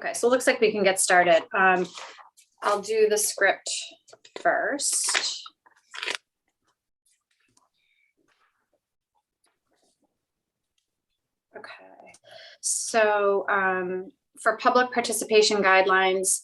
Okay, so it looks like we can get started. I'll do the script first. Okay, so for public participation guidelines,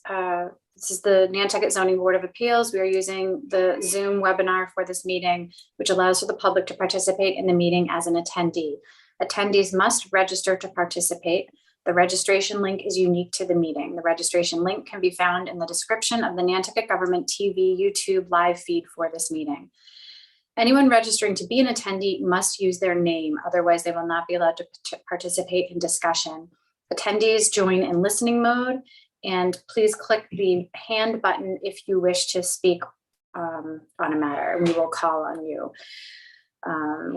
this is the Nantucket Zoning Board of Appeals. We are using the Zoom webinar for this meeting, which allows for the public to participate in the meeting as an attendee. Attendees must register to participate. The registration link is unique to the meeting. The registration link can be found in the description of the Nantucket Government TV YouTube live feed for this meeting. Anyone registering to be an attendee must use their name, otherwise they will not be allowed to participate in discussion. Attendees join in listening mode, and please click the hand button if you wish to speak on a matter. We will call on you.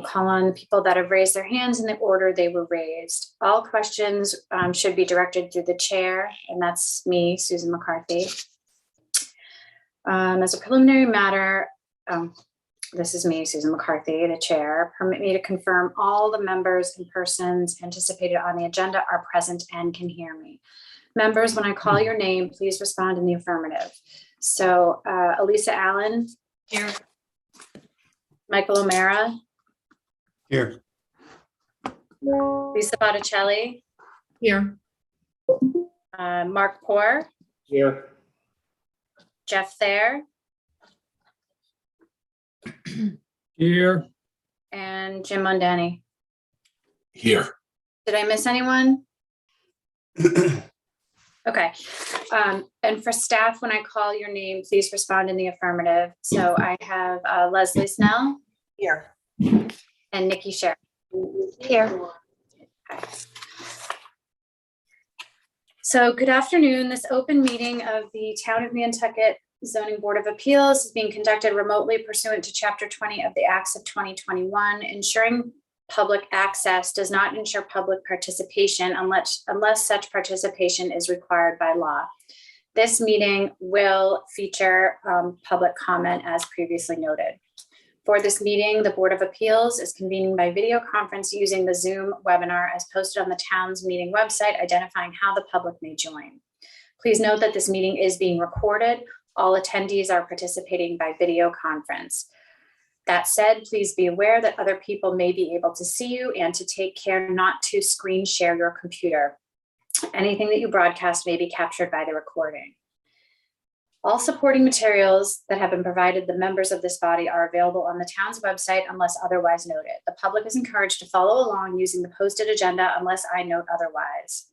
Call on people that have raised their hands in the order they were raised. All questions should be directed through the chair, and that's me, Susan McCarthy. As a preliminary matter, this is me, Susan McCarthy, the chair. Permit me to confirm all the members and persons anticipated on the agenda are present and can hear me. Members, when I call your name, please respond in the affirmative. So Elisa Allen. Here. Michael O'Mara. Here. Lisa Botticelli. Here. Mark Poor. Here. Jeff Thayer. Here. And Jim Mondani. Here. Did I miss anyone? Okay. And for staff, when I call your name, please respond in the affirmative. So I have Leslie Snell. Here. And Nikki Sher. Here. Okay. So good afternoon. This open meeting of the Town of Nantucket Zoning Board of Appeals is being conducted remotely pursuant to Chapter 20 of the Acts of 2021. Ensuring public access does not ensure public participation unless such participation is required by law. This meeting will feature public comment as previously noted. For this meeting, the Board of Appeals is convening by video conference using the Zoom webinar as posted on the town's meeting website, identifying how the public may join. Please note that this meeting is being recorded. All attendees are participating by video conference. That said, please be aware that other people may be able to see you and to take care not to screen share your computer. Anything that you broadcast may be captured by the recording. All supporting materials that have been provided the members of this body are available on the town's website unless otherwise noted. The public is encouraged to follow along using the posted agenda unless I note otherwise.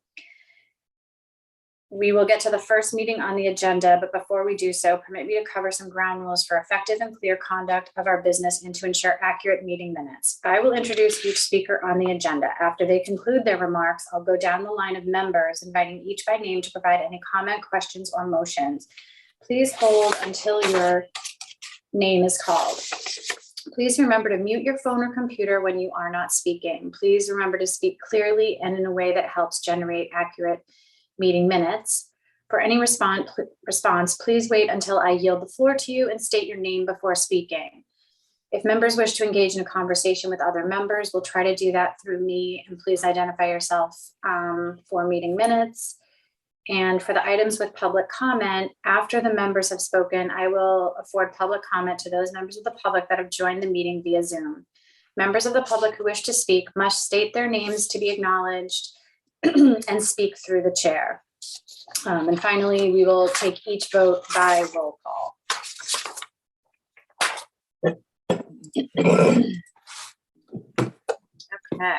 We will get to the first meeting on the agenda, but before we do so, permit me to cover some ground rules for effective and clear conduct of our business and to ensure accurate meeting minutes. I will introduce each speaker on the agenda. After they conclude their remarks, I'll go down the line of members, inviting each by name to provide any comment, questions, or motions. Please hold until your name is called. Please remember to mute your phone or computer when you are not speaking. Please remember to speak clearly and in a way that helps generate accurate meeting minutes. For any response, please wait until I yield the floor to you and state your name before speaking. If members wish to engage in a conversation with other members, we'll try to do that through me, and please identify yourself for meeting minutes. And for the items with public comment, after the members have spoken, I will afford public comment to those members of the public that have joined the meeting via Zoom. Members of the public who wish to speak must state their names to be acknowledged and speak through the chair. And finally, we will take each vote by roll call. Okay.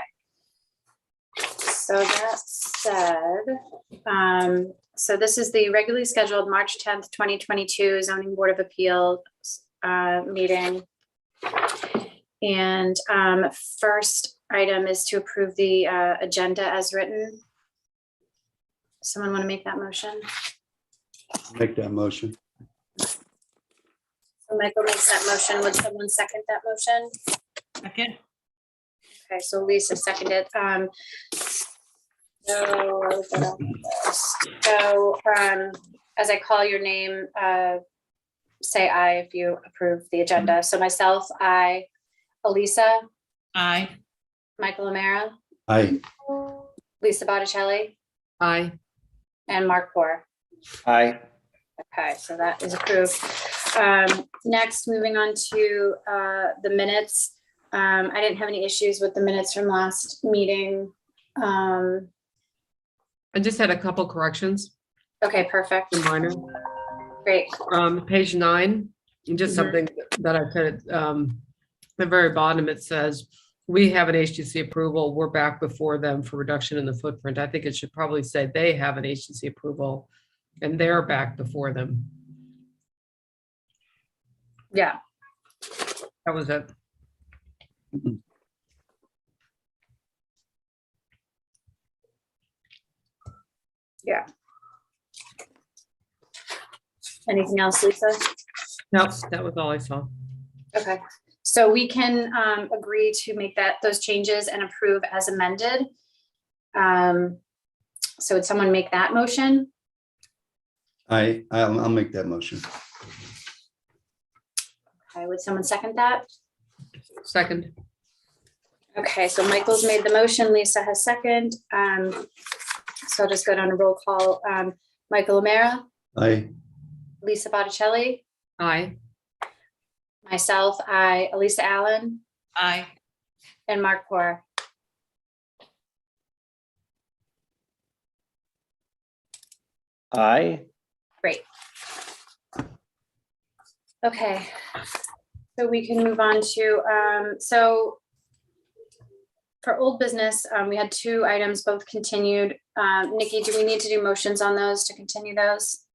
So that said, so this is the regularly scheduled March 10th, 2022 Zoning Board of Appeals meeting. And first item is to approve the agenda as written. Someone want to make that motion? Make that motion. So Michael makes that motion. Would someone second that motion? Second. Okay, so Lisa seconded. So as I call your name, say aye if you approve the agenda. So myself, aye. Elisa? Aye. Michael O'Mara? Aye. Lisa Botticelli? Aye. and Mark Poor. Aye. Okay, so that is approved. Next, moving on to the minutes. I didn't have any issues with the minutes from last meeting. I just had a couple corrections, Okay, perfect. minor. Great. Page 9, just Mhm. something that I put at the very bottom, it says, we have an HGC approval, we're back before them for reduction in the footprint. I think it should probably say they have an HGC approval and they're back before them. Yeah, That was it. yeah. Anything else, Lisa? No, that was all I saw. Okay, so we can agree to make those changes and approve as amended. So would someone make that motion? I'll make that motion. Okay, would someone second that? Second, Okay, so Michael's made the motion, Lisa has second. So I'll just go down a roll call. Michael O'Meara, Aye. Lisa Botticelli, aye. myself, Elisa Allen, Aye. and Mark Poor. Aye. Great. Okay, so we can move on to, so for old business, we had 2 items, both continued. Nikki, do we need to do motions on those to continue those?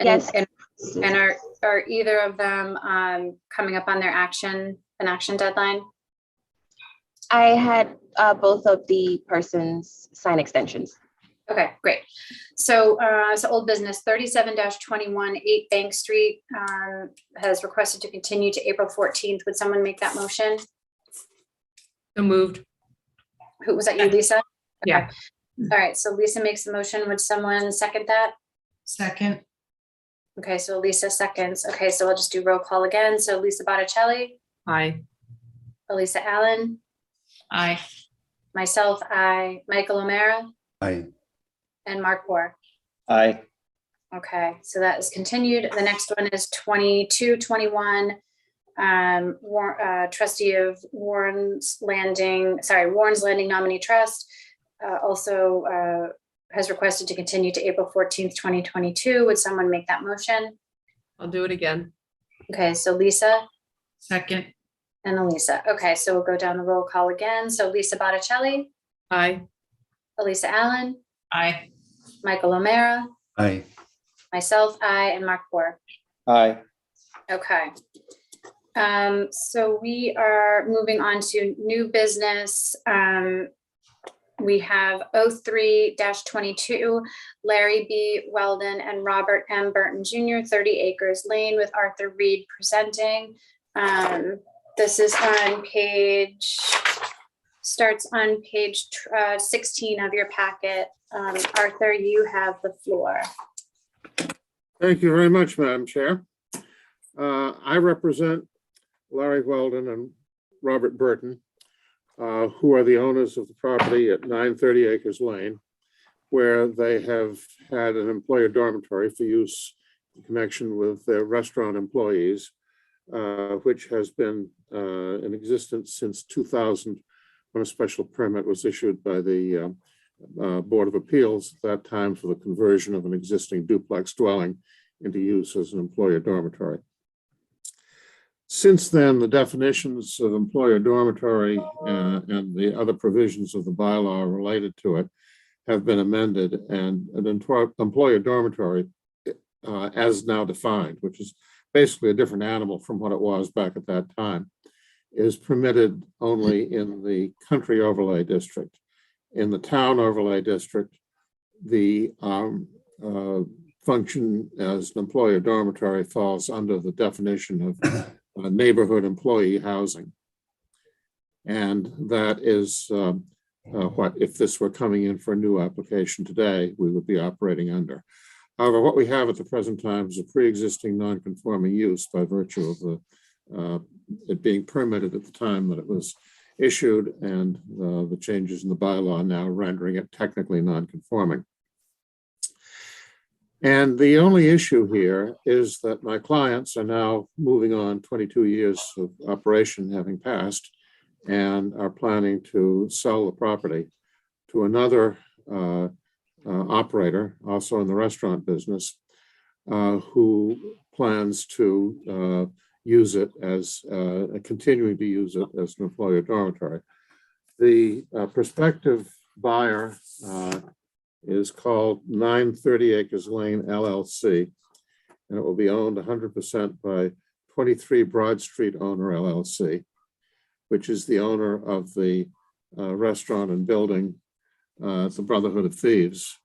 And- Yes. And are either of them coming up on their action deadline? I had both of the persons sign extensions. Okay, great. So old business 37-21, 8 Bank Street has requested to continue to April 14th. Would someone make that motion? So moved. Who was that, you, Lisa? Yeah. All right, so Lisa makes the motion. Would someone second that? Second. Okay, so Lisa seconds. Okay, so I'll just do roll call again. So Lisa Botticelli, Aye. Elisa Allen, Aye. myself, Michael O'Meara, Aye. and Mark Poor. Aye. Okay, so that is continued. The next one is 22-21. Trustee of Warren's Landing Nominee Trust also has requested to continue to April 14th, 2022. Would someone make that motion? I'll do it again. Okay, so Lisa Second. and Elisa. Okay, so we'll go down the roll call again. So Lisa Botticelli, Aye. Elisa Allen, Aye. Michael O'Meara, Aye. myself, and Mark Poor. Aye. Okay. So we are moving on to new business. We have 03-22, Larry B. Weldon and Robert M. Burton Jr., 30 Acres Lane with Arthur Reed presenting. This is on starts on page 16 of your packet. Arthur, you have the floor. Thank you very much, Madam Chair. I represent Larry Weldon and Robert Burton, who are the owners of the property at 930 Acres Lane, where they have had an employer dormitory for use in connection with their restaurant employees, which has been in existence since 2000, when a special permit was issued by the Board of Appeals at that time for the conversion of an existing duplex dwelling into use as an employer dormitory. Since then, the definitions of employer dormitory and the other provisions of the bylaw related to it have been amended, and an employer dormitory, as now defined, which is basically a different animal from what it was back at that time, is permitted only in the country overlay district. In the town overlay district, the function as an employer dormitory falls under the definition of neighborhood employee housing. And that is what, if this were coming in for a new application today, we would be operating under. However, what we have at the present time is a pre-existing non-conforming use by virtue of the it being permitted at the time that it was issued, and the changes in the bylaw now rendering it technically non-conforming. And the only issue here is that my clients are now moving on 22 years of operation having passed, and are planning to sell the property to another operator, also in the restaurant business, who plans to use it as, continuing to use it as an employer dormitory. The prospective buyer is called 930 Acres Lane LLC, and it will be owned 100% by 23 Broad Street Owner LLC, which is the owner of the restaurant and building. It's the Brotherhood of Thieves.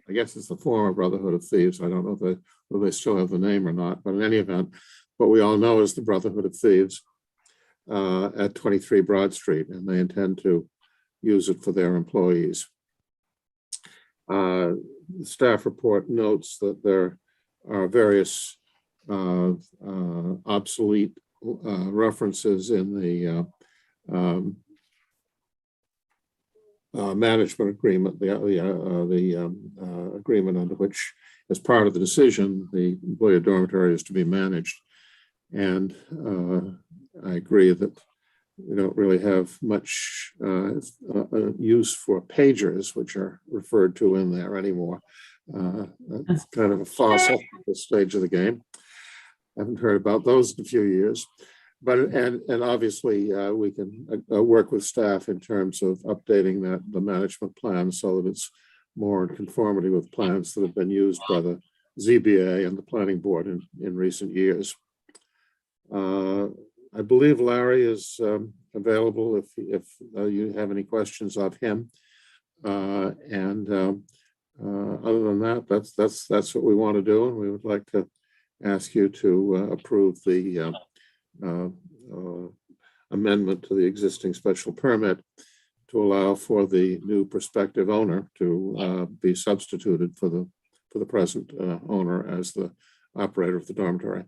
I guess it's the former Brotherhood of Thieves. I don't know if whether they still have the name or not, but in any event, what we all know is the Brotherhood of Thieves at 23 Broad Street, and they intend to use it for their employees. The staff report notes that there are various obsolete references in the management agreement, the agreement under which, as part of the decision, the employer dormitory is to be managed. And I agree that we don't really have much use for pagers, which are referred to in there anymore. That's kind of a fossil at this stage of the game. I haven't heard about those in a few years. But and obviously we can work with staff in terms of updating the management plan so that it's more in conformity with plans that have been used by the ZBA and the planning board in recent years. I believe Larry is available if you have any questions of him. Other than that, that's what we want to do, and we would like to ask you to approve the amendment to the existing special permit to allow for the new prospective owner to be substituted for the present owner as the operator of the dormitory.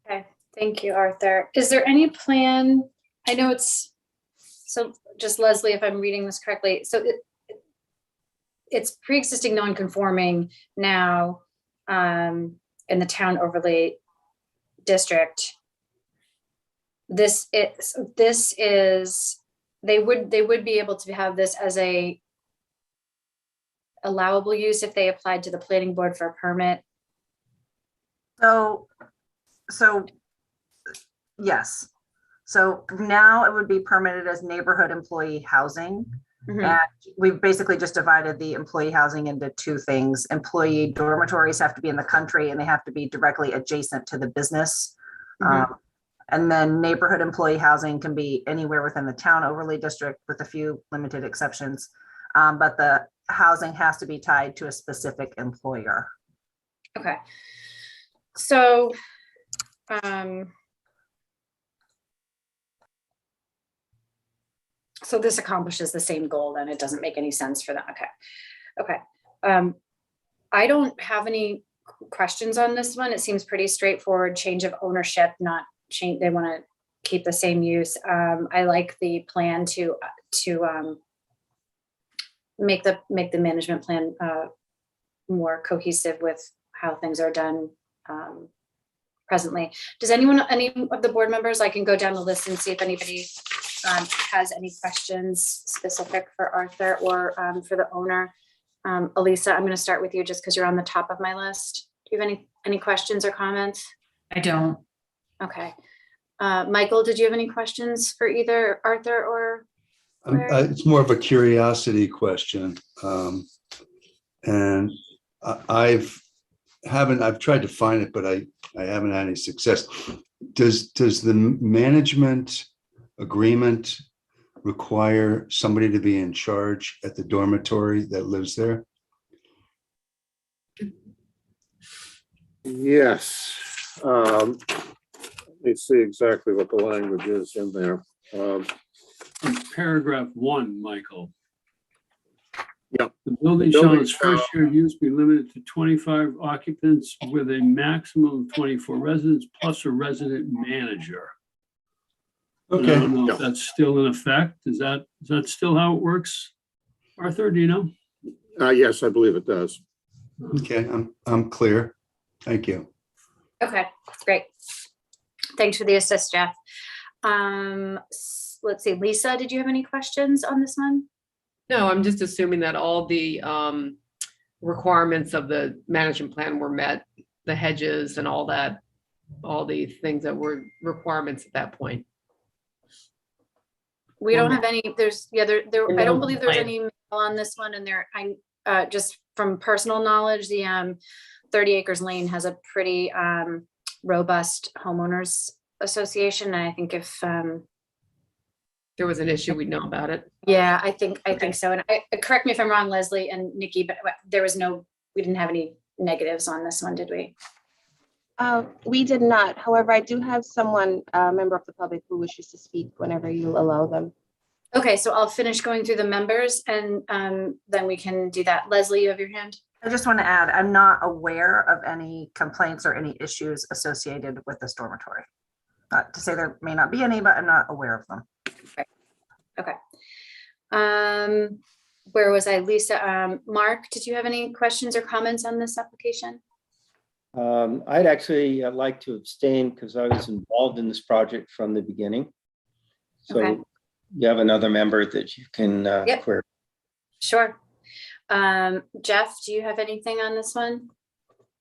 Okay, thank you, Arthur. Is there any plan? I know it's, so just Leslie, if I'm reading this correctly, so it's pre-existing non-conforming now in the town overlay district. This is they would be able to have this as a allowable use if they applied to the planning board for a permit. So yes. So now it would be permitted as neighborhood employee housing. Mhm. And we've basically just divided the employee housing into two things. Employee dormitories have to be in the country and they have to be directly adjacent to the business. Mhm. And then neighborhood employee housing can be anywhere within the town overlay district with a few limited exceptions. But the housing has to be tied to a specific employer. Okay. So, so this accomplishes the same goal, then it doesn't make any sense for them. Okay. Okay. I don't have any questions on this one. It seems pretty straightforward. Change of ownership, not change. They want to keep the same use. I like the plan to make the management plan more cohesive with how things are done presently. Does any of the board members, I can go down the list and see if anybody has any questions specific for Arthur or for the owner. Elisa, I'm going to start with you just because you're on the top of my list. Do you have any questions or comments? I don't. Okay. Michael, did you have any questions for either Arthur or Larry? It's more of a curiosity question. And I've tried to find it, but I haven't had any success. Does the management agreement require somebody to be in charge at the dormitory that lives there? Yes. Let me see exactly what the language is in there. Paragraph 1, Michael. Yep. The building The shall building its first year of use be limited to 25 occupants with a maximum of 24 residents plus a resident manager. And I Okay, don't know Yeah. if that's still in effect. Is that still how it works? Arthur, do you know? Yes, I believe it does. okay, I'm clear. Thank you. Okay, great. Thanks for the assist, Jeff. Let's see, Lisa, did you have any questions on this one? No, I'm just assuming that all the requirements of the management plan were met, the hedges and all that, all the things that were requirements at that point. We don't Well, have any, there's, yeah, there, Or I don't no believe there's complaint. any mail on this one, and just from personal knowledge, the 30 Acres Lane has a pretty robust homeowners association. And I think if There was an issue, we'd know about it. yeah, I think so. And correct me if I'm wrong, Leslie and Nikki, but we didn't have any negatives on this one, did we? We did not. However, I do have someone, a member of the public who wishes to speak whenever you allow them. Okay, so I'll finish going through the members and then we can do that. Leslie, you have your hand? I just want to add, I'm not aware of any complaints or any issues associated with this dormitory. Not to say there may not be any, but I'm not aware of them. Okay. Where was I? Lisa, Mark, did you have any questions or comments on this application? I'd actually like to abstain because I was involved in this project from the beginning. So Okay. you have another member that you can Yep. query. Sure. Jeff, do you have anything on this one?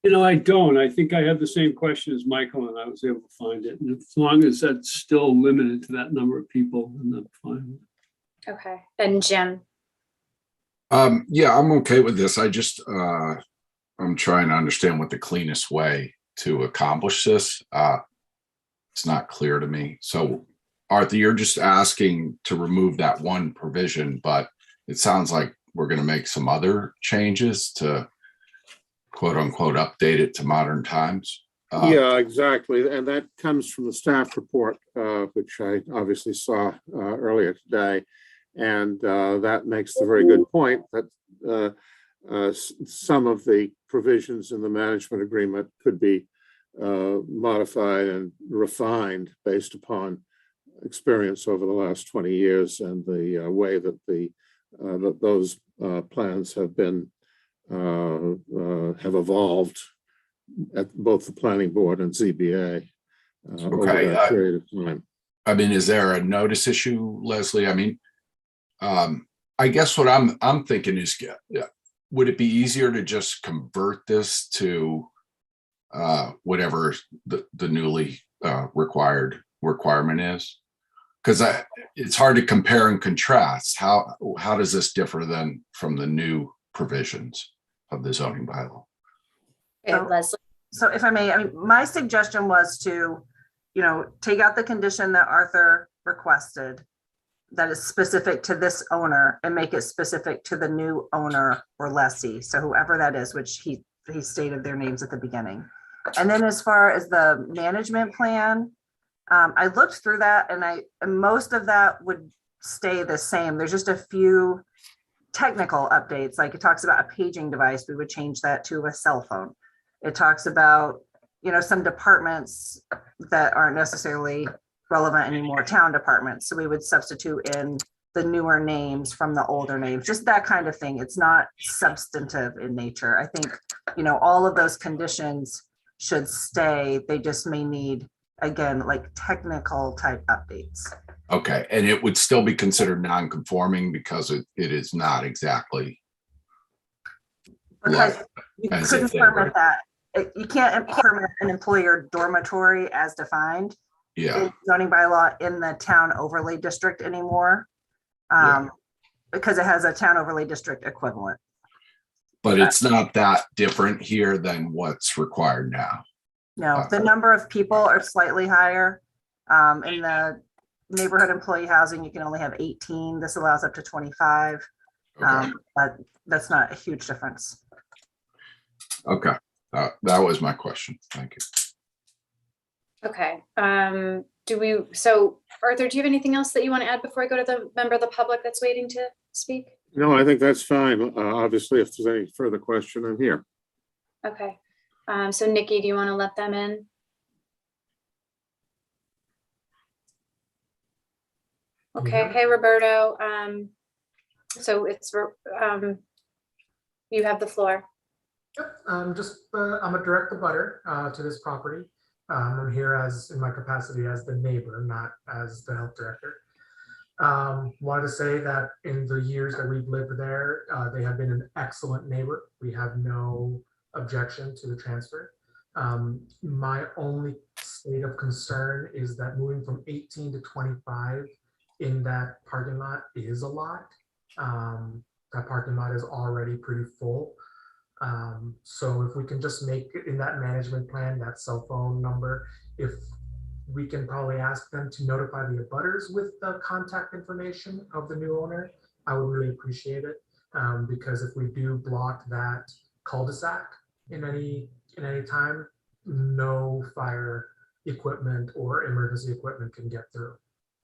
I don't. I think I have the same question as Michael, and I was able to find it. And as long as that's still limited to that number of people, then I'm fine. Okay, and Jim? Yeah, I'm okay with this. I just, I'm trying to understand what the cleanest way to accomplish this. It's not clear to me. So Arthur, you're just asking to remove that one provision, but it sounds like we're going to make some other changes to quote unquote update it to modern times. Yeah, exactly. And that comes from the staff report, which I obviously saw earlier today. And that makes the very good point that some of the provisions in the management agreement could be modified and refined based upon experience over the last 20 years and the way that that those plans have been have evolved at both the planning board and ZBA over Okay, that period of time. I mean, is there a notice issue, Leslie? I mean, I guess what I'm thinking is, would it be easier to just convert this to whatever the newly requirement is? Because it's hard to compare and contrast. How does this differ then from the new provisions of the zoning bylaw? Okay, Leslie? So if I may, I mean, my suggestion was to, take out the condition that Arthur requested that is specific to this owner and make it specific to the new owner or lessee. So whoever that is, which he stated their names at the beginning. And then as far as the management plan, I looked through that and most of that would stay the same. There's just a few technical updates. Like it talks about a paging device. We would change that to a cell phone. It talks about, some departments that aren't necessarily relevant anymore, town departments. So we would substitute in the newer names from the older names, just that kind of thing. It's not substantive in nature. I think, all of those conditions should stay. They just may need, again, like technical type updates. Okay, and it would still be considered non-conforming because it is not exactly. Because Right. you As couldn't if they permit were. that. You can't permit an employer dormitory as defined Yeah, in zoning bylaw in the town overlay district anymore. Yeah. Because it has a town overlay district equivalent. but it's not that different here than what's required now. No, the number of people are slightly higher. In the neighborhood employee housing, you can only have 18. This allows up to 25. Okay, But that's not a huge difference. okay. That was my question. Thank you. Okay, so Arthur, do you have anything else that you want to add before I go to the member of the public that's waiting to speak? No, I think that's fine. Obviously, if there's any further question, I'm here. Okay. So Nikki, do you want to let them in? Okay. Hey, Roberto. So it's, you have the floor. Yep, I'm a direct abutter to this property. I'm here as in my capacity as the neighbor, not as the health director. Wanted to say that in the years that we've lived there, they have been an excellent neighbor. We have no objection to the transfer. My only state of concern is that moving from 18 to 25 in that parking lot is a lot. That parking lot is already pretty full. So if we can just make it in that management plan, that cell phone number, if we can probably ask them to notify the abutters with the contact information of the new owner, I would really appreciate it. Because if we do block that cul-de-sac in any time, no fire equipment or emergency equipment can get through.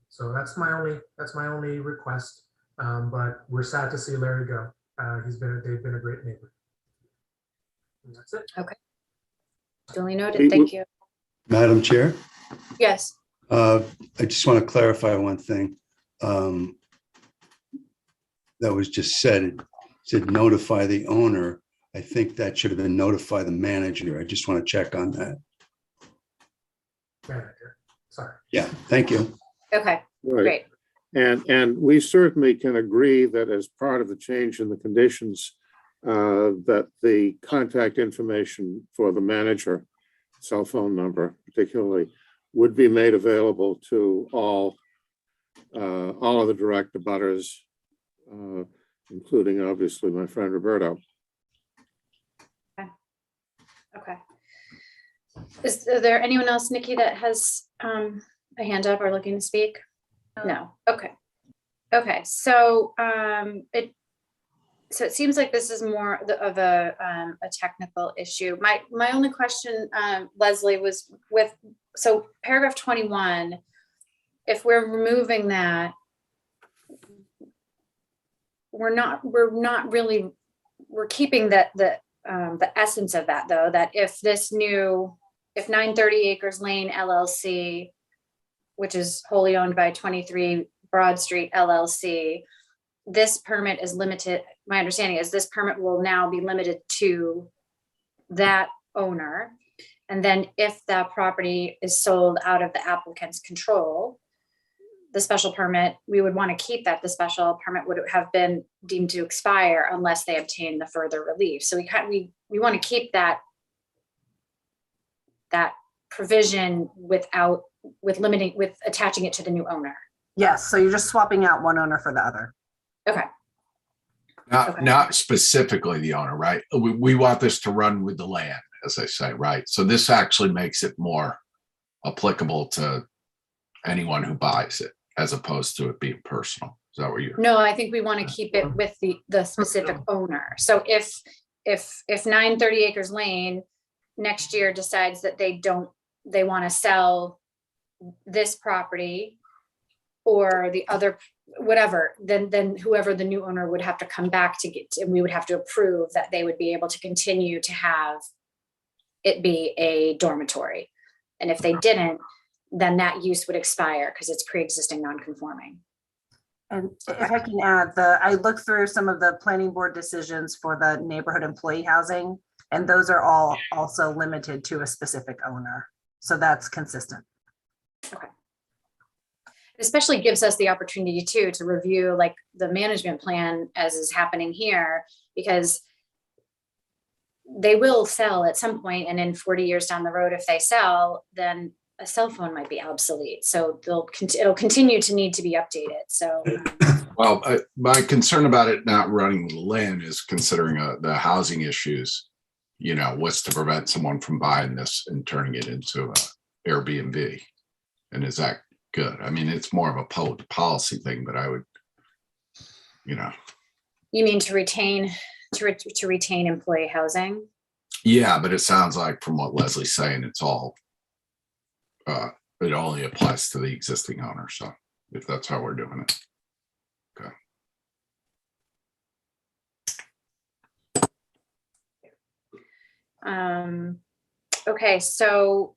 So that's my only request. But we're sad to see Larry go. They've been a great neighbor. And that's it. Okay. Duly noted. Thank you. Madam Chair, Yes. I just want to clarify one thing. That was just said. It said notify the owner. I think that should have been notify the manager. I just want to check on that. Manager. Sorry. Yeah, thank you. Okay. Right. Great. And we certainly can agree that as part of the change in the conditions, that the contact information for the manager, cell phone number particularly, would be made available to all of the direct abutters, including obviously my friend Roberto. Okay. Is there anyone else, Nikki, that has a hand up or looking to speak? No. Okay. Okay. So it seems like this is more of a technical issue. My only question, Leslie, was with paragraph 21. If we're removing that, we're keeping the essence of that, though, that if 930 Acres Lane LLC, which is wholly owned by 23 Broad Street LLC, this permit is limited. My understanding is this permit will now be limited to that owner. And then if that property is sold out of the applicant's control, the special permit, we would want to keep that. The special permit would have been deemed to expire unless they obtain the further relief. So we want to keep that provision with attaching it to the new owner. Yes, so you're just swapping out one owner for the other. Okay. Not specifically the owner, right? We want this to run with the land, as they say, right? So this actually makes it more applicable to anyone who buys it, as opposed to it being personal. Is that what you're? No, I think we want to keep it with the specific owner. So if 930 Acres Lane next year decides that they want to sell this property or the other, whatever, then whoever the new owner would have to come back and we would have to approve that they would be able to continue to have it be a dormitory. And if they didn't, then that use would expire because it's pre-existing non-conforming. And if I can add, I looked through some of the planning board decisions for the neighborhood employee housing, and those are all also limited to a specific owner. So that's consistent. Okay. It especially gives us the opportunity too to review like the management plan as is happening here, because they will sell at some point, and in 40 years down the road, if they sell, then a cell phone might be obsolete. So it'll continue to need to be updated. So, well, my concern about it not running with land is considering the housing issues. You know, what's to prevent someone from buying this and turning it into an Airbnb? And is that good? I mean, it's more of a public policy thing, but I would, you mean to retain employee housing? Yeah, but it sounds like from what Leslie's saying, it's all it only applies to the existing owner. So if that's how we're doing it. Okay. Okay, so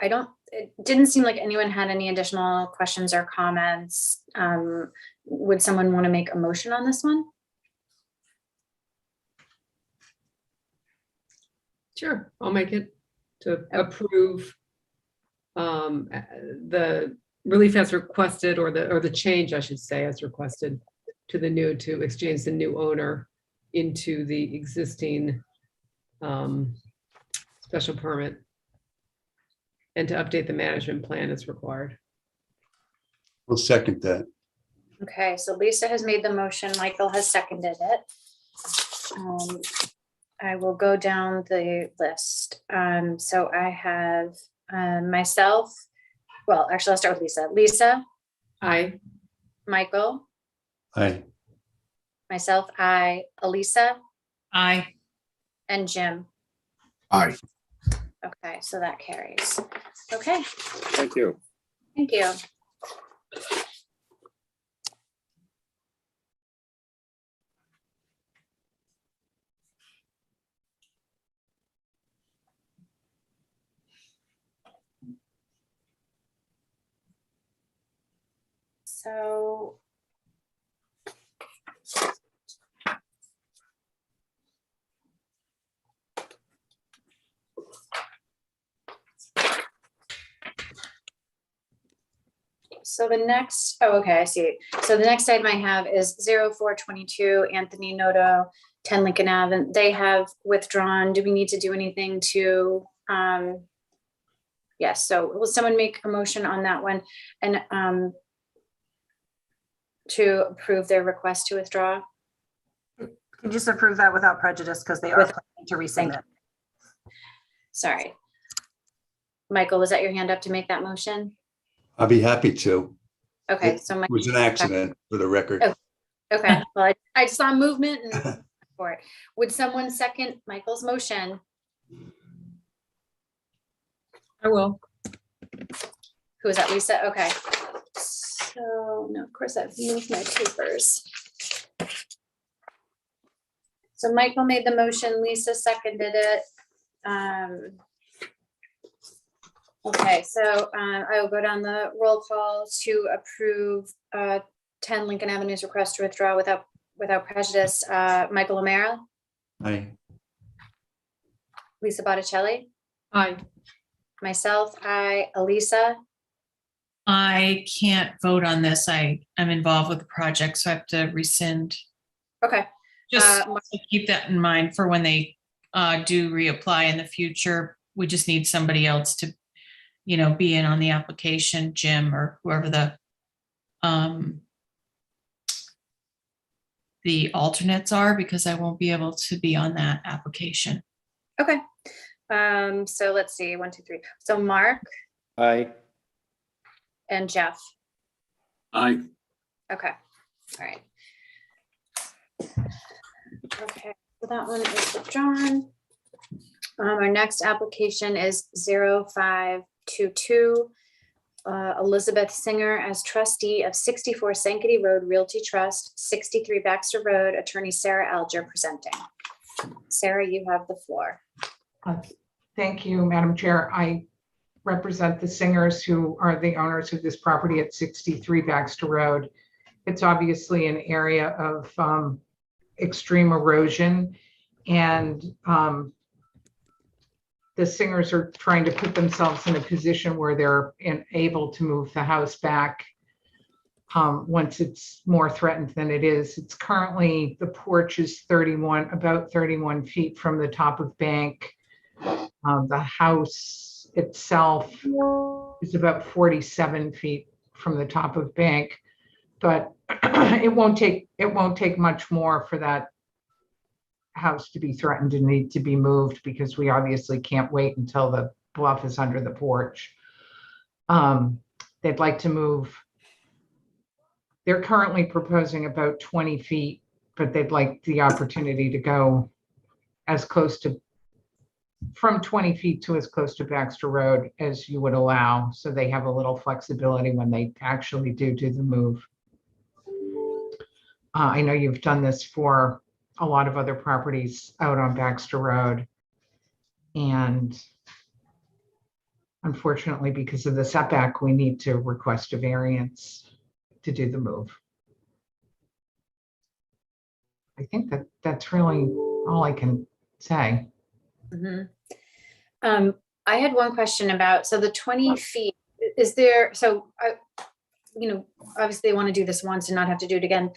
it didn't seem like anyone had any additional questions or comments. Would someone want to make a motion on this one? Sure, I'll make it to approve the relief as requested, or the change, I should say, as requested to exchange the new owner into the existing special permit, and to update the management plan as required. We'll second that. Okay, so Lisa has made the motion, Michael has seconded it. I will go down the list. So I have myself, well, actually, I'll start with Lisa. Lisa, Aye. Michael, Aye. myself, I, Elisa, Aye. and Jim. Aye. Okay, so that carries. Okay, Thank you. thank you. So the next, oh, okay, I see. So the next item I have is 0422 Anthony Noto, 10 Lincoln Ave. And they have withdrawn. Do we need to do anything to, yes, so will someone make a motion on that one? And to approve their request to withdraw? You just approve that without prejudice because they are With- planning to resubmit. Sorry. Michael, was that your hand up to make that motion? I'll be happy to. Okay, It so my, was an accident, for the record. Oh. okay, well, I saw movement and for it. Would someone second Michael's motion? I will. Who is that, Lisa? Okay. So, no, of course I've moved my papers. So Michael made the motion, Lisa seconded it. Okay, so I will go down the roll call to approve 10 Lincoln Avenue's request to withdraw without prejudice. Michael O'Mara, Aye. Lisa Botticelli, Aye. myself, I, Elisa. I can't vote on this. I'm involved with the project, so I have to rescind. Okay, Just keep that in mind for when they do reapply in the future. We just need somebody else to, be in on the application, Jim or whoever the alternates are, because I won't be able to be on that application. okay. So let's see, 1, 2, 3. So Mark Aye. and Jeff. Aye. Okay, all right. Okay, so that one is withdrawn. Our next application is 0522. Elizabeth Singer as trustee of 64 Sankaty Road Realty Trust, 63 Baxter Road, attorney Sarah Alger presenting. Sarah, you have the floor. Thank you, Madam Chair. I represent the Singers, who are the owners of this property at 63 Baxter Road. It's obviously an area of extreme erosion, and the Singers are trying to put themselves in a position where they're able to move the house back once it's more threatened than it is. It's currently, the porch is about 31 feet from the top of bank. The house itself is about 47 feet from the top of bank, but it won't take much more for that house to be threatened and need to be moved, because we obviously can't wait until the bluff is under the porch. They'd like to move. They're currently proposing about 20 feet, but they'd like the opportunity to go as close to, from 20 feet to as close to Baxter Road as you would allow, so they have a little flexibility when they actually do the move. I know you've done this for a lot of other properties out on Baxter Road. And unfortunately, because of the setback, we need to request a variance to do the move. I think that that's really all I can say. Mhm. I had one question about, so the 20 feet, is there, so, obviously they want to do this once and not have to do it again.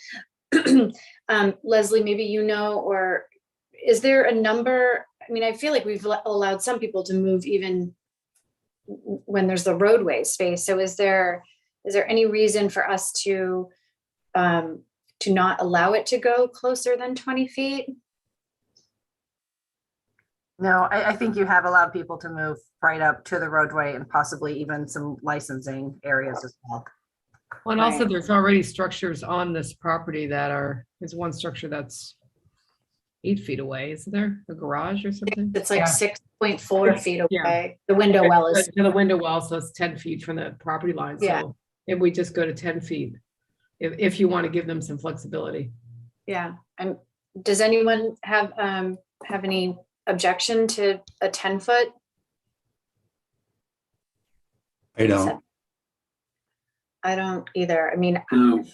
Leslie, maybe or is there a number? I mean, I feel like we've allowed some people to move even when there's the roadway space. So is there any reason for us to not allow it to go closer than 20 feet? No, I think you have allowed people to move right up to the roadway and possibly even some licensing areas as well. Well, and also Right. there's already structures on this property there's one structure that's 8 feet away, isn't there? A garage or something? It's like Yeah. 6.4 feet Yeah. away. The window well is, To the window well, so it's 10 feet from the property line. Yeah. So if we just go to 10 feet, if you want to give them some flexibility. yeah. And does anyone have any objection to a 10-foot? I don't. I don't either. I mean, No,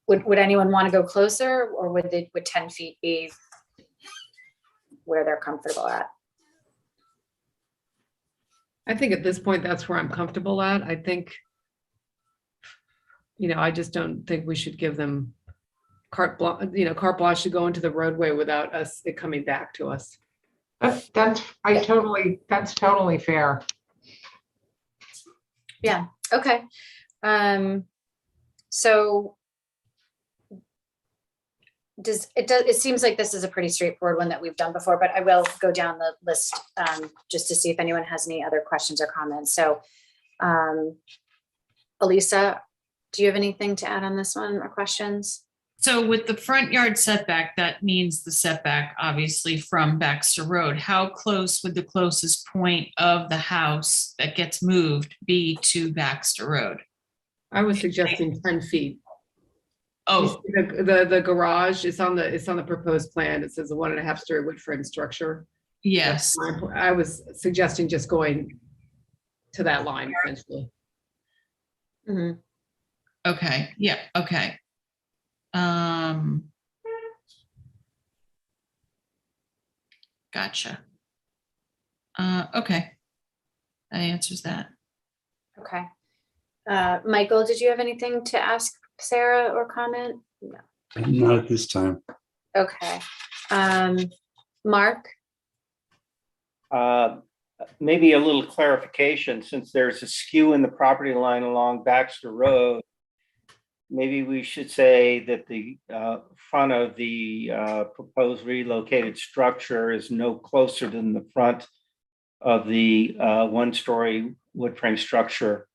would anyone want to go closer, or would 10 feet be where they're comfortable at? I think at this point, that's where I'm comfortable at. I think, I just don't think we should give them carte blanche to go into the roadway without it coming back to us. That's totally fair. Yeah, okay. So it seems like this is a pretty straightforward one that we've done before, but I will go down the list just to see if anyone has any other questions or comments. So Elisa, do you have anything to add on this one or questions? So with the front yard setback, that means the setback obviously from Baxter Road. How close would the closest point of the house that gets moved be to Baxter Road? I was suggesting 10 feet. Oh, The garage is on the proposed plan. It says a 1.5-story wood frame structure. yes. I was suggesting just going to that line essentially. Mhm. Okay, yeah, okay. Gotcha. Okay. That answers that. Okay. Michael, did you have anything to ask Sarah or comment? No. Not at this time. Okay. Mark? Maybe a little clarification, since there's a skew in the property line along Baxter Road. Maybe we should say that the front of the proposed relocated structure is no closer than the front of the 1-story wood frame structure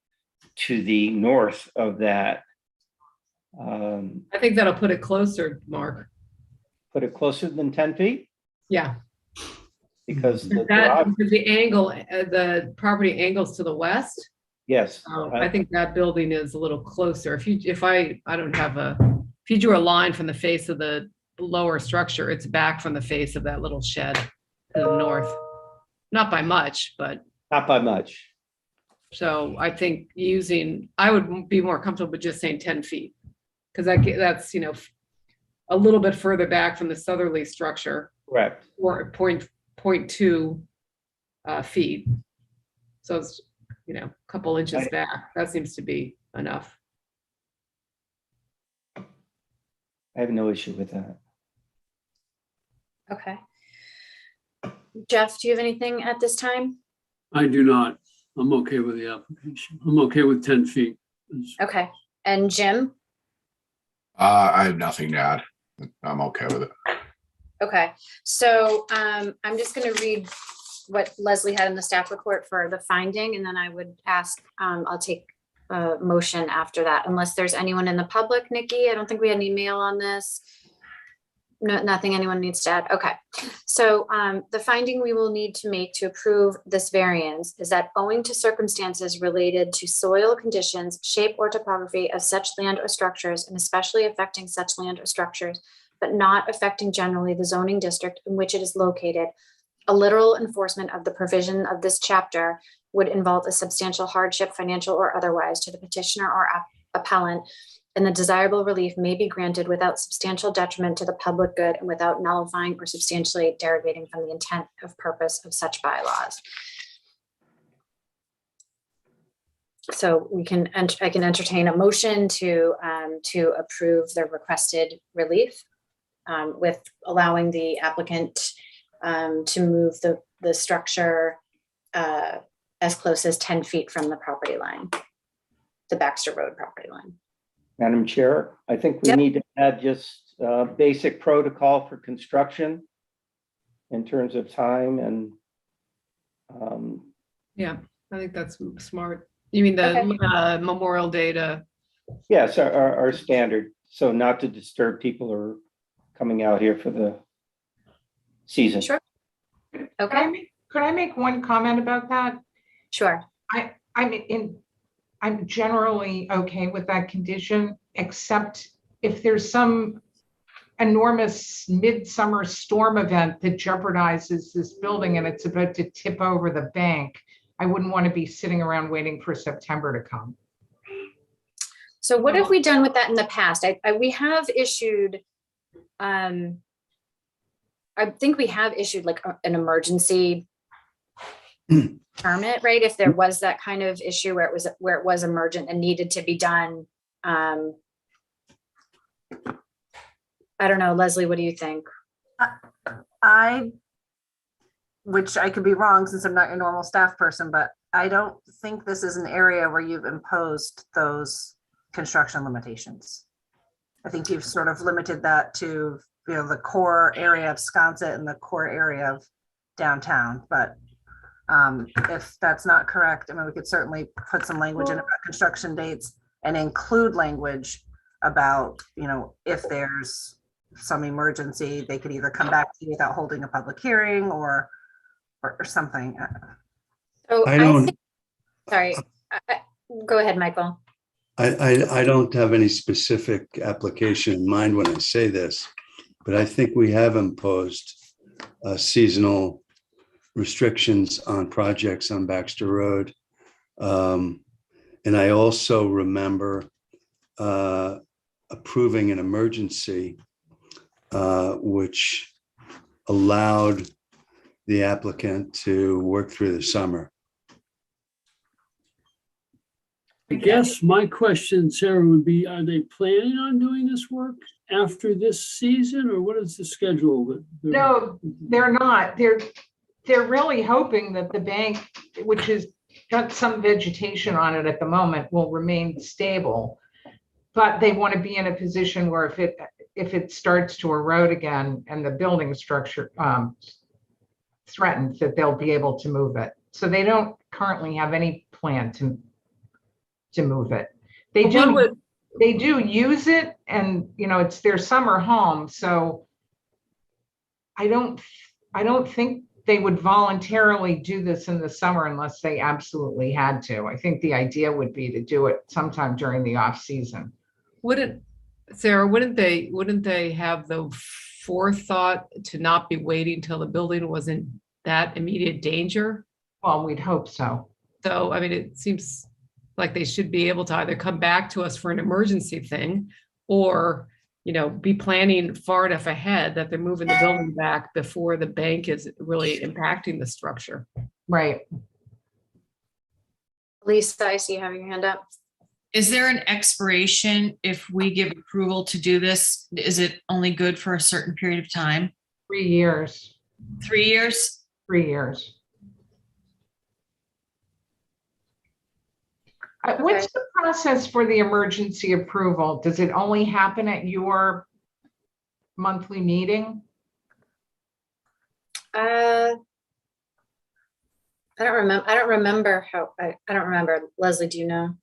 to the north of that. I think that'll put it closer, Mark. Put it closer than 10 feet? Yeah. Because the Because garage, the angle, the property angles to the west. yes. I think that building is a little closer. If you drew a line from the face of the lower structure, it's back from the face of that little shed to the north. Not by much, but. Not by much. So I think I would be more comfortable with just saying 10 feet. Because that's, a little bit further back from the southerly structure. Correct. Or 0.2 feet. So it's, a couple inches back. That seems to be enough. I have no issue with that. Okay. Jeff, do you have anything at this time? I do not. I'm okay with the application. I'm okay with 10 feet. Okay. And Jim? I have nothing to add. I'm okay with it. Okay. So I'm just going to read what Leslie had in the staff report for the finding, and then I would ask, I'll take a motion after that, unless there's anyone in the public. Nikki, I don't think we had any mail on this. No, nothing anyone needs to add. Okay. So the finding we will need to make to approve this variance is that owing to circumstances related to soil conditions, shape or topography of such land or structures, and especially affecting such land or structures, but not affecting generally the zoning district in which it is located, A literal enforcement of the provision of this chapter would involve a substantial hardship, financial or otherwise, to the petitioner or appellant, and the desirable relief may be granted without substantial detriment to the public good and without nullifying or substantially derogating from the intent of purpose of such bylaws. So I can entertain a motion to approve the requested relief with allowing the applicant to move the structure as close as 10 feet from the property line, the Baxter Road property line. Madam Chair, I think we need to add just basic protocol for construction in terms of time and. Yeah, I think that's smart. You mean the Memorial Day to? Yes, our standard. So not to disturb people who are coming out here for the season. Sure. Okay. Could I make one comment about that? Sure. I'm generally okay with that condition, except if there's some enormous midsummer storm event that jeopardizes this building and it's about to tip over the bank, I wouldn't want to be sitting around waiting for September to come. So what have we done with that in the past? We have issued, I think we have issued like an emergency permit, right? If there was that kind of issue where it was emergent and needed to be done. I don't know, Leslie, what do you think? Which I could be wrong since I'm not your normal staff person, but I don't think this is an area where you've imposed those construction limitations. I think you've sort of limited that to, the core area of Sconset and the core area of downtown. But if that's not correct, I mean, we could certainly put some language in about construction dates and include language about, if there's some emergency, they could either come back to you without holding a public hearing or something. So I don't. think, sorry, go ahead, Michael. I don't have any specific application in mind when I say this, but I think we have imposed seasonal restrictions on projects on Baxter Road. And I also remember approving an emergency which allowed the applicant to work through the summer. I guess my question, Sarah, would be, are they planning on doing this work after this season, or what is the schedule? No, they're not. They're really hoping that the bank, which has got some vegetation on it at the moment, will remain stable. But they want to be in a position where if it starts to erode again and the building structure threatens, that they'll be able to move it. So they don't currently have any plan to move it. They do use it, and it's their summer home. So I don't think they would voluntarily do this in the summer unless they absolutely had to. I think the idea would be to do it sometime during the off season. Sarah, wouldn't they have the forethought to not be waiting till the building was in that immediate danger? Well, we'd hope so. So, I mean, it seems like they should be able to either come back to us for an emergency thing or, be planning far enough ahead that they're moving the building back before the bank is really impacting the structure. Right. Lisa, I see you have your hand up. Is there an expiration if we give approval to do this? Is it only good for a certain period of time? 3 years. 3 years? 3 years. What's the process for the emergency approval? Does it only happen at your monthly meeting? I don't remember how. I don't remember. Leslie, do you know?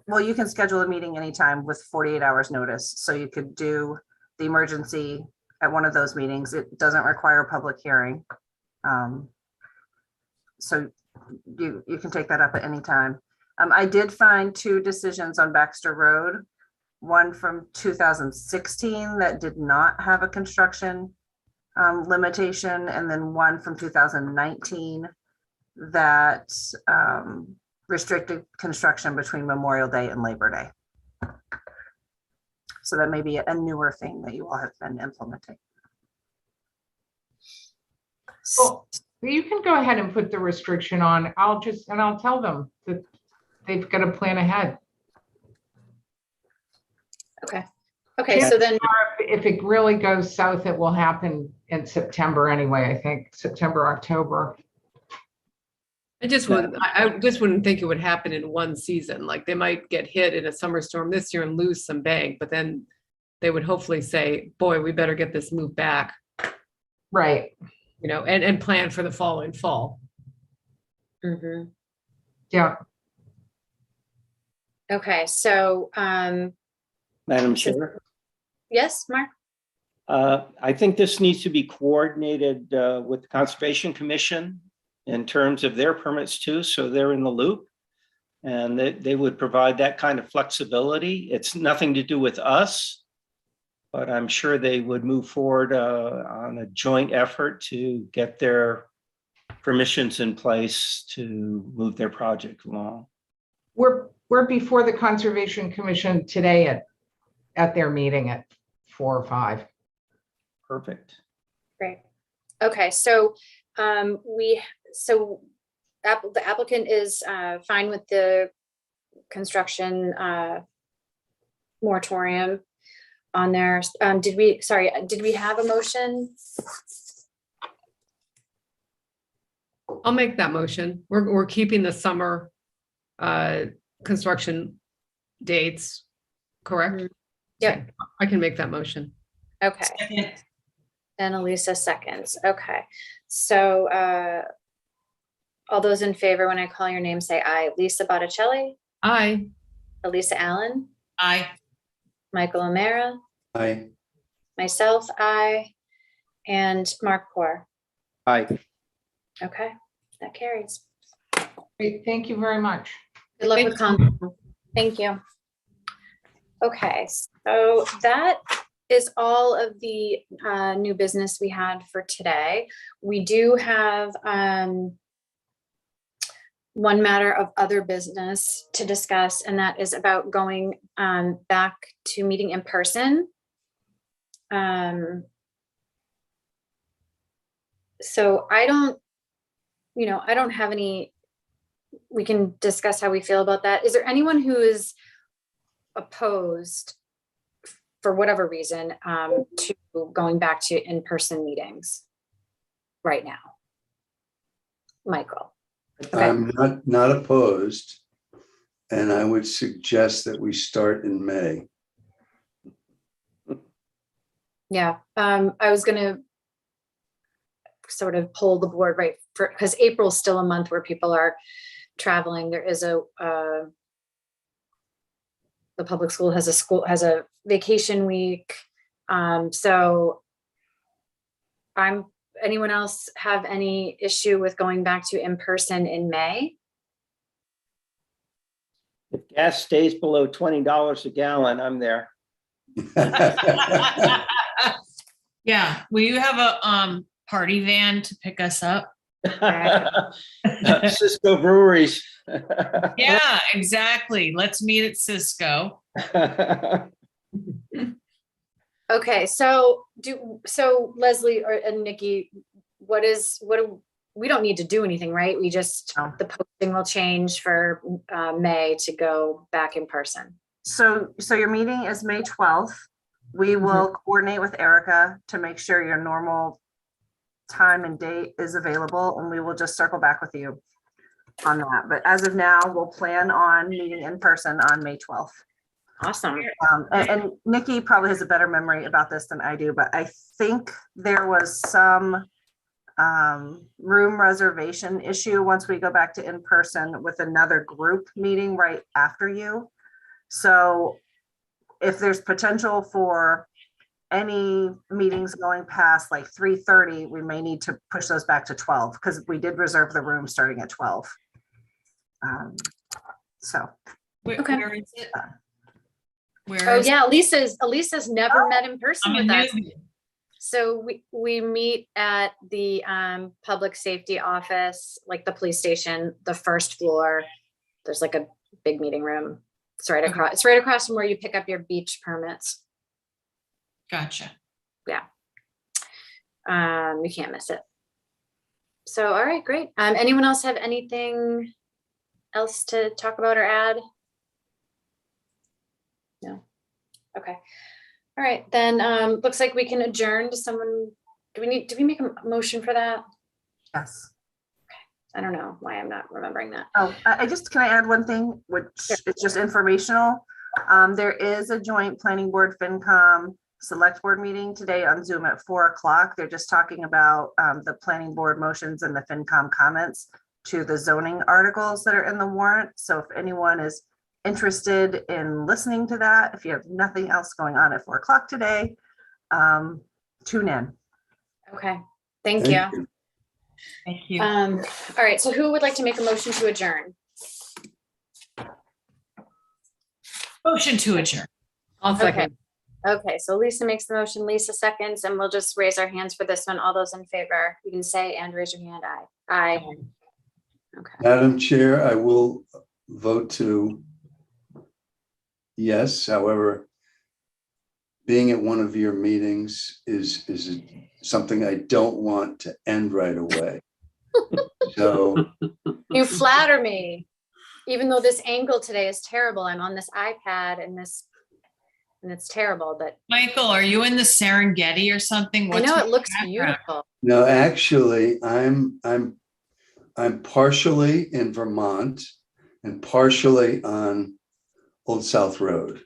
Well, you can schedule a meeting anytime with 48 hours notice. So you could do the emergency at one of those meetings. It doesn't require a public hearing. So you can take that up at any time. I did find 2 decisions on Baxter Road, one from 2016 that did not have a construction limitation, and then one from 2019 that restricted construction between Memorial Day and Labor Day. So that may be a newer thing that you all have been implementing. Well, you can go ahead and put the restriction on. I'll tell them that they've got to plan ahead. Okay. Okay, so then, If it really goes south, it will happen in September anyway, I think, September, October. I just wouldn't think it would happen in one season. Like they might get hit in a summer storm this year and lose some bank, but then they would hopefully say, boy, we better get this moved back, Right. you know, and plan for the following fall. mhm. Yeah. Okay, so, Madam Chair, yes, Mark? I think this needs to be coordinated with the Conservation Commission in terms of their permits too, so they're in the loop. And they would provide that kind of flexibility. It's nothing to do with us, but I'm sure they would move forward on a joint effort to get their permissions in place to move their project along. We're before the Conservation Commission today at their meeting at 4 or 5. Perfect. Great. Okay, so the applicant is fine with the construction moratorium on there. Did we have a motion? I'll make that motion. We're keeping the summer construction dates, correct? Yep. Okay, I can make that motion. Okay. And Elisa seconds. Okay. So all those in favor, when I call your name, say aye. Lisa Botticelli, Aye. Elisa Allen, Aye. Michael O'Mara, I, myself, aye, and Mark Poor. Aye. Okay, that carries. Great, thank you very much. Good luck with council. Thank you. Okay, so that is all of the new business we had for today. We do have one matter of other business to discuss, and that is about going back to meeting in person. So I don't have any, we can discuss how we feel about that. Is there anyone who is opposed for whatever reason to going back to in-person meetings right now? Michael. Okay. I'm not opposed. And I would suggest that we start in May. Yeah, I was gonna sort of pull the board right for, because April's still a month where people are traveling. There is the public school has a vacation week. So anyone else have any issue with going back to in-person in May? If gas stays below $20 a gallon, I'm there. Yeah, will you have a party van to pick us up? Cisco Breweries. Yeah, exactly. Let's meet at Cisco. Okay, so Leslie and Nikki, we don't need to do anything, right? We just, the posting will change for May to go back in person. So your meeting is May 12th. We will coordinate with Erica to make sure your normal time and date is available, and we will just circle back with you on that. But as of now, we'll plan on meeting in person on May 12th. Awesome. And Nikki probably has a better memory about this than I do, but I think there was some room reservation issue once we go back to in person with another group meeting right after you. So if there's potential for any meetings going past like 3:30, we may need to push those back to 12 because we did reserve the room starting at 12. So. Okay. Where is it? Oh yeah, Elisa's never met in person with us. So we meet at the public safety office, like the police station, the first floor. There's like a big meeting room. It's right across. It's right across from where you pick up your beach permits. Gotcha. You can't miss it. So, all right, great. Anyone else have anything else to talk about or add? No. Okay. All right, then, looks like we can adjourn. Does someone, do we make a motion for that? Yes. I don't know why I'm not remembering that. Oh, can I add one thing, which Sure. is just informational? There is a joint planning board FinCom select board meeting today on Zoom at 4 o'clock. They're just talking about the planning board motions and the FinCom comments to the zoning articles that are in the warrant. So if anyone is interested in listening to that, if you have nothing else going on at 4 o'clock today, tune in. Okay, thank you. Thank you. All right, so who would like to make a motion to adjourn? Motion to adjourn. I'll second. Okay, so Lisa makes the motion, Lisa seconds, and we'll just raise our hands for this one. All those in favor, you can say and raise your hand. Aye. Aye. Okay. Madam Chair, I will vote to yes. However, being at one of your meetings is something I don't want to end right away. So You flatter me, even though this angle today is terrible. I'm on this iPad and it's terrible, but Michael, are you in the Serengeti or something? I know with it looks the background? beautiful. no, actually, I'm partially in Vermont and partially on Old South Road.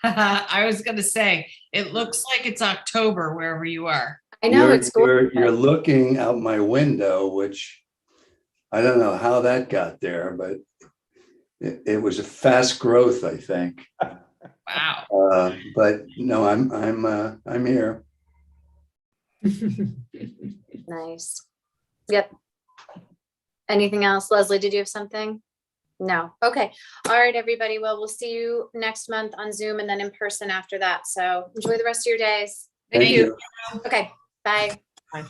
I was gonna say, it looks like it's October wherever you are. I know You're- it's gorgeous. You're looking out my window, which I don't know how that got there, but it was a fast growth, I think. Wow. But no, I'm here. Nice. Yep. Anything else? Leslie, did you have something? No. Okay. All right, everybody. Well, we'll see you next month on Zoom and then in person after that. So enjoy the rest of your days. Thank you. Okay. Bye. Bye.